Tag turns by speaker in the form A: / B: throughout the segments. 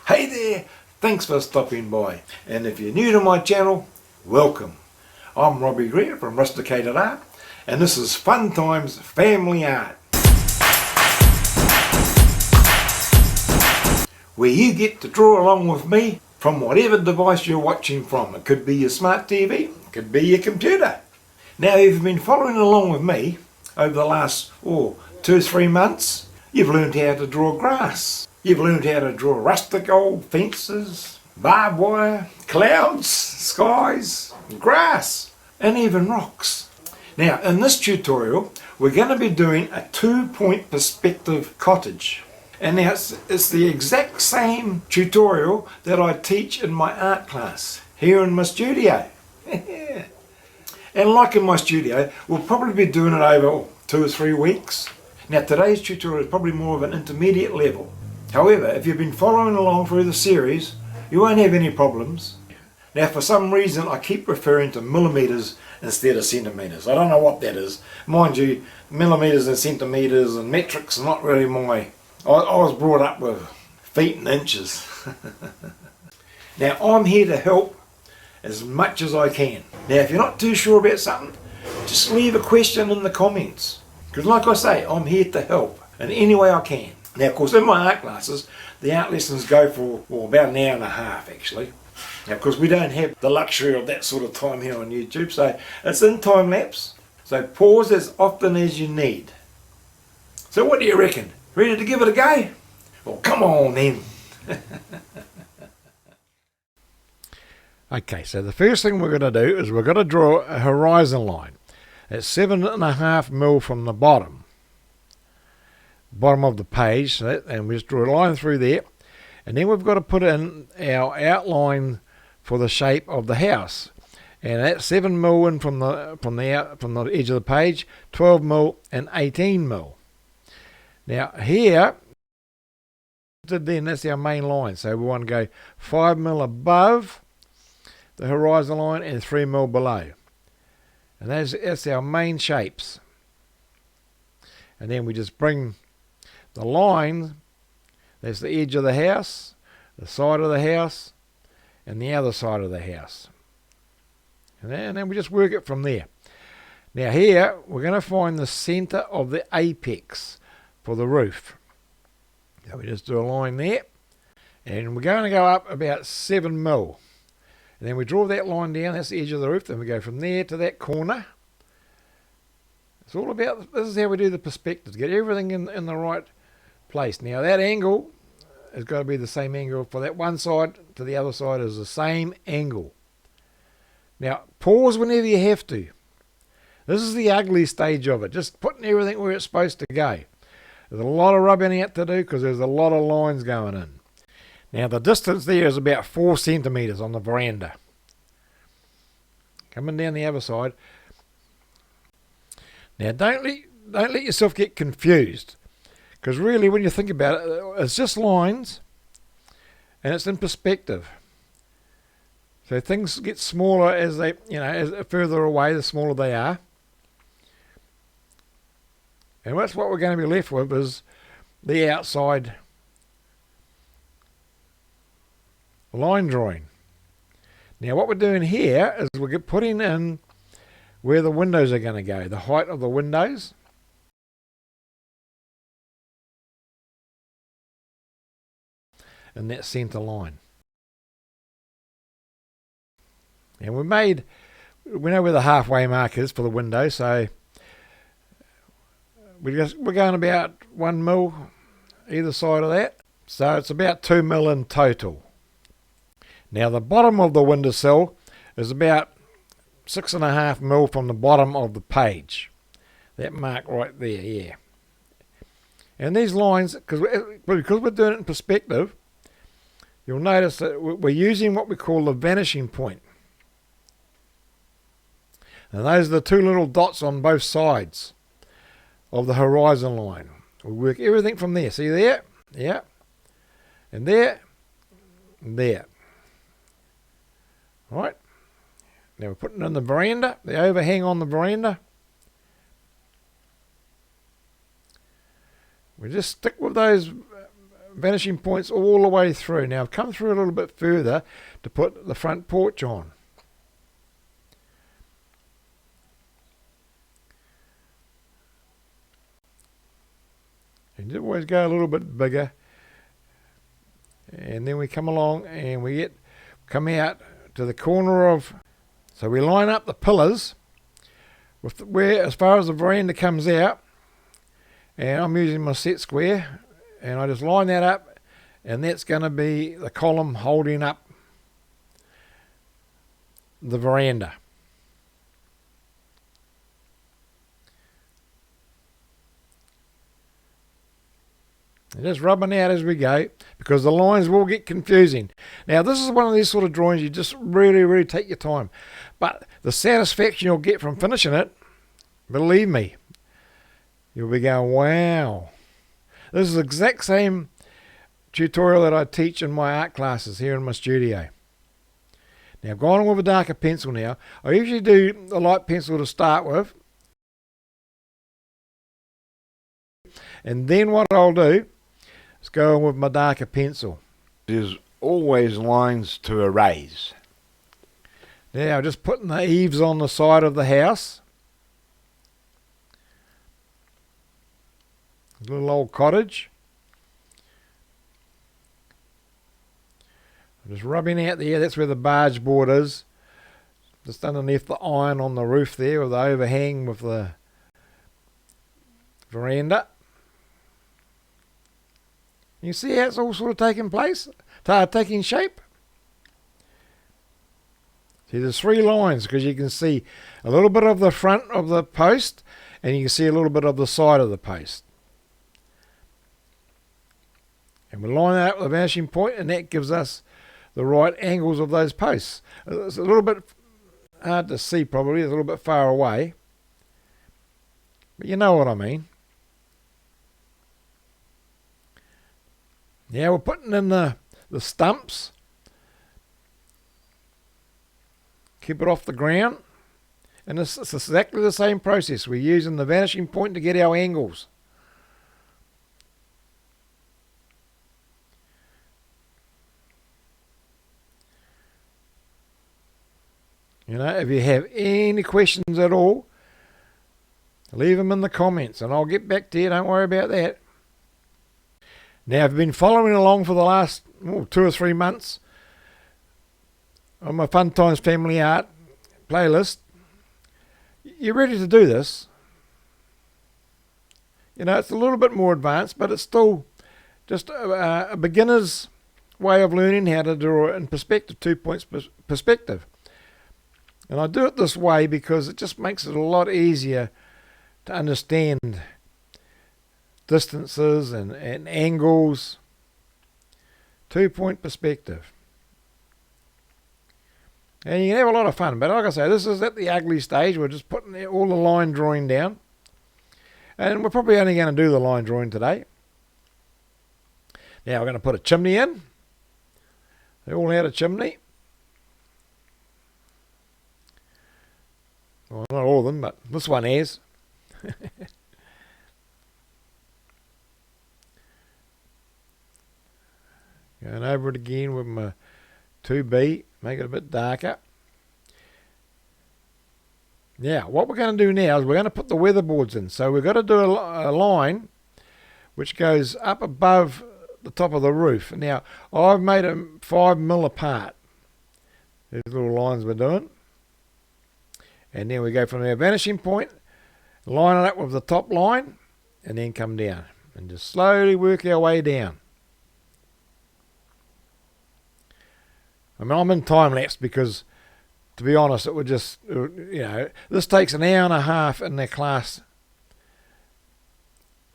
A: Hey there, thanks for stopping by, and if you're new to my channel, welcome. I'm Robbie Greer from Rusticated-Art, and this is Fun Times Family Art, where you get to draw along with me from whatever device you're watching from. It could be your smart TV, it could be your computer. Now, if you've been following along with me over the last 2 or 3 months, you've learned how to draw grass. You've learned how to draw rustic old fences, barbed wire, clouds, skies, grass, and even rocks. Now, in this tutorial, we're going to be doing a 2-point perspective cottage. And now it's the exact same tutorial that I teach in my art class here in my studio. And like in my studio, we'll probably be doing it over 2 or 3 weeks. Now, today's tutorial is probably more of an intermediate level. However, if you've been following along through the series, you won't have any problems. Now, for some reason, I keep referring to millimeters instead of centimeters. I don't know what that is. Mind you, millimeters and centimeters and metrics are not really my... I was brought up with feet and inches. Now, I'm here to help as much as I can. Now, if you're not too sure about something, just leave a question in the comments. Because like I say, I'm here to help in any way I can. Now, of course, in my art classes, the art lessons go for about an hour and a half, actually. Now, of course, we don't have the luxury of that sort of time here on YouTube, so it's in time lapse. So pause as often as you need. So what do you reckon? Ready to give it a go? Well, come on then. Okay, so the first thing we're going to do is we're going to draw a horizon line. It's 7.5 mil from the bottom of the page, and we just draw a line through there, and then we've got to put in our outline for the shape of the house, and that's 7 mil in from the edge of the page, 12 mil and 18 mil. Now here, then that's our main line, so we want to go 5 mil above the horizon line and 3 mil below, and that's our main shapes. And then we just bring the line, that's the edge of the house, the side of the house, and the other side of the house. And then we just work it from there. Now here, we're going to find the center of the apex for the roof. So we just do a line there, and we're going to go up about 7 mil. And then we draw that line down, that's the edge of the roof, then we go from there to that corner. It's all about, this is how we do the perspective, get everything in the right place. Now that angle has got to be the same angle for that one side to the other side is the same angle. Now pause whenever you have to. This is the ugly stage of it, just putting everything where it's supposed to go. There's a lot of rubbing out to do because there's a lot of lines going in. Now the distance there is about 4 centimeters on the veranda. Coming down the other side. Now don't let yourself get confused, because really when you think about it, it's just lines and it's in perspective. So things get smaller as they, as further away, the smaller they are. And that's what we're going to be left with, is the outside line drawing. Now what we're doing here is we're putting in where the windows are going to go, the height of the windows. And that center line. And we know where the halfway mark is for the window, so we're going about 1 mil either side of that. So it's about 2 mil in total. Now the bottom of the windowsill is about 6.5 mil from the bottom of the page. That mark right there, yeah. And these lines, because we're doing it in perspective, you'll notice that we're using what we call the vanishing point. And those are the 2 little dots on both sides of the horizon line. We work everything from there. See there? Yeah. And there. And there. Right. Now we're putting in the veranda, the overhang on the veranda. We just stick with those vanishing points all the way through. Now I've come through a little bit further to put the front porch on. And you always go a little bit bigger. And then we come along and we come out to the corner of, so we line up the pillars with where, as far as the veranda comes out, and I'm using my set square, and I just line that up, and that's going to be the column holding up the veranda. And just rubbing out as we go, because the lines will get confusing. Now this is one of these sort of drawings you just really take your time, but the satisfaction you'll get from finishing it, believe me, you'll be going, wow. This is the exact same tutorial that I teach in my art classes here in my studio. Now I've gone on with a darker pencil now. I usually do a light pencil to start with, and then what I'll do is go on with my darker pencil.
B: There's always lines to erase.
A: Now just putting the eaves on the side of the house. Little old cottage. I'm just rubbing out there, that's where the barge board is. Just underneath the iron on the roof there, with the overhang with the veranda. You see how it's all sort of taking place, taking shape? See, there's 3 lines, because you can see a little bit of the front of the post, and you can see a little bit of the side of the post. And we line that up with the vanishing point, and that gives us the right angles of those posts. It's a little bit hard to see probably, it's a little bit far away, but you know what I mean. Now we're putting in the stumps. Keep it off the ground. And it's exactly the same process. We're using the vanishing point to get our angles. You know, if you have any questions at all, leave them in the comments and I'll get back to you. Don't worry about that. Now, I've been following along for the last 2 or 3 months on my Fun Times Family Art playlist. You're ready to do this. You know, it's a little bit more advanced, but it's still just a beginner's way of learning how to draw it in perspective, 2 points perspective. And I do it this way because it just makes it a lot easier to understand distances and angles. 2 point perspective. And you can have a lot of fun. But like I say, this is at the ugly stage. We're just putting all the line drawing down. And we're probably only going to do the line drawing today. Now we're going to put a chimney in. They all had a chimney. Well, not all of them, but this one has. Going over it again with my 2B, make it a bit darker. Now, what we're going to do now is we're going to put the weatherboards in. So we've got to do a line which goes up above the top of the roof. Now, I've made them 5mm apart. These little lines we're doing. And then we go from our vanishing point, line it up with the top line, and then come down. And just slowly work our way down. I mean, I'm in time lapse because, to be honest, it would just, you know, this takes an hour and a half in their class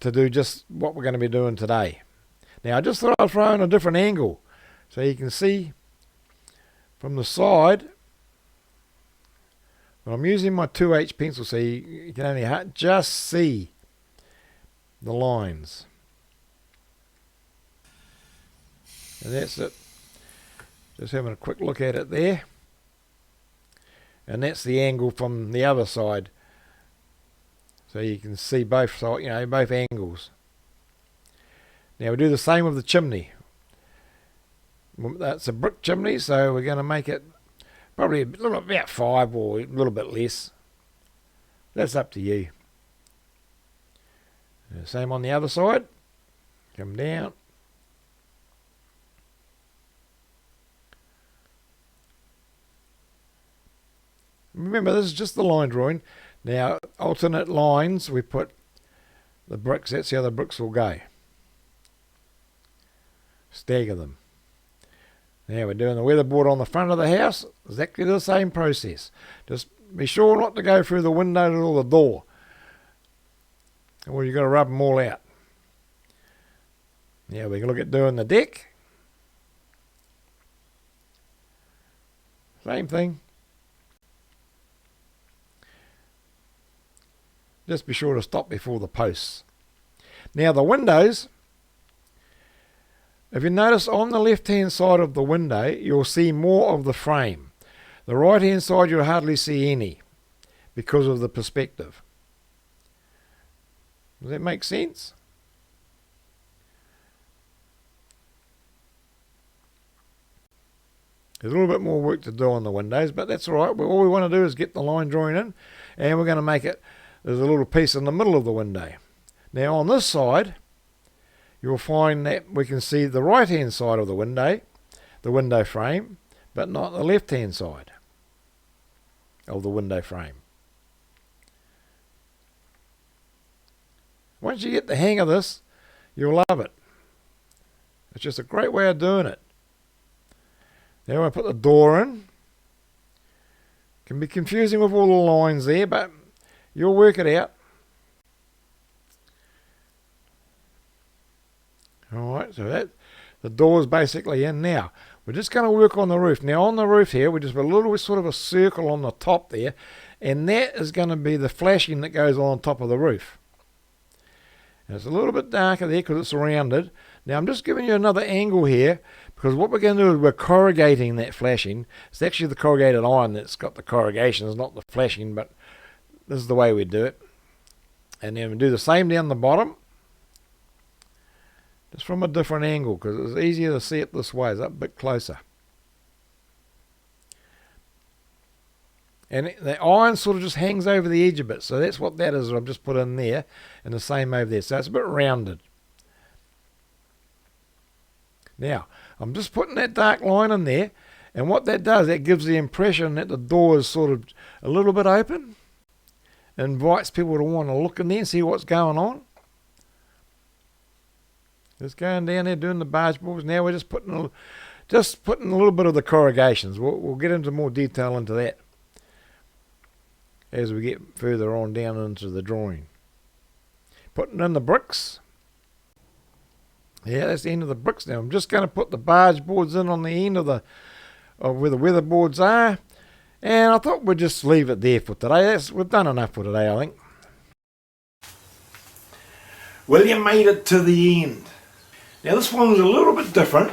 A: to do just what we're going to be doing today. Now, I just thought I'd throw in a different angle so you can see from the side. But I'm using my 2H pencil so you can only just see the lines. And that's it. Just having a quick look at it there. And that's the angle from the other side. So you can see both sides, you know, both angles.
B: Now we do the same with the chimney. That's a brick chimney, so we're going to make it probably a little, about 5 or a little bit less. That's up to you. Same on the other side. Come down. Remember, this is just the line drawing. Now, alternate lines, we put the bricks. That's how the bricks will go. Stagger them. Now we're doing the weatherboard on the front of the house. Exactly the same process. Just be sure not to go through the window or the door, or you've got to rub them all out. Now we can look at doing the deck. Same thing. Just be sure to stop before the posts. Now the windows, if you notice on the left hand side of the window, you'll see more of the frame. The right hand side you'll hardly see any because of the perspective. Does that make sense? There's a little bit more work to do on the windows, but that's all right. All we want to do is get the line drawing in, and we're going to make it, there's a little piece in the middle of the window. Now on this side, you'll find that we can see the right hand side of the window frame, but not the left hand side of the window frame. Once you get the hang of this, you'll love it. It's just a great way of doing it. Now I put the door in. Can be confusing with all the lines there, but you'll work it out. Alright, so that the door's basically in now. We're just going to work on the roof. Now on the roof here, we just put a little sort of a circle on the top there, and that is going to be the flashing that goes on top of the roof. And it's a little bit darker there because it's rounded. Now I'm just giving you another angle here, because what we're going to do is we're corrugating that flashing. It's actually the corrugated iron that's got the corrugations, not the flashing, but this is the way we do it. And then we do the same down the bottom, just from a different angle, because it's easier to see it this way. It's up a bit closer. And the iron sort of just hangs over the edge a bit, so that's what that is. I've just put in there, and the same over there. So it's a bit rounded. Now, I'm just putting that dark line in there, and what that does, that gives the impression that the door is sort of a little bit open. It invites people to want to look in there and see what's going on. Just going down there doing the barge boards. Now we're just putting a little bit of the corrugations. We'll get into more detail into that as we get further on down into the drawing. Putting in the bricks. Yeah, that's the end of the bricks now. I'm just going to put the barge boards in on the end of where the weatherboards are. And I thought we'd just leave it there for today. We've done enough for today, I think.
A: Well, you made it to the end. Now this one's a little bit different,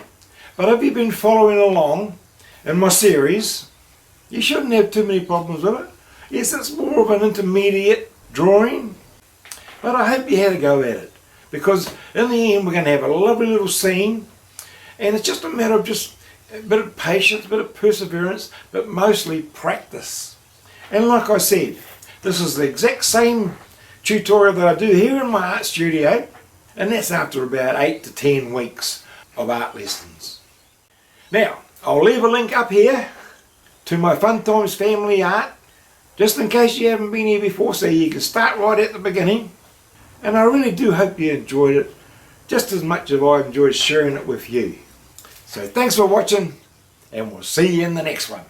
A: but if you've been following along in my series, you shouldn't have too many problems with it. Yes, it's more of an intermediate drawing, but I hope you had a go at it, because in the end we're going to have a lovely little scene, and it's just a matter of just a bit of patience, a bit of perseverance, but mostly practice. And like I said, this is the exact same tutorial that I do here in my art studio, and that's after about 8 to 10 weeks of art lessons. Now, I'll leave a link up here to my Fun Times Family Art, just in case you haven't been here before, so you can start right at the beginning. And I really do hope you enjoyed it just as much as I enjoyed sharing it with you. So thanks for watching, and we'll see you in the next one.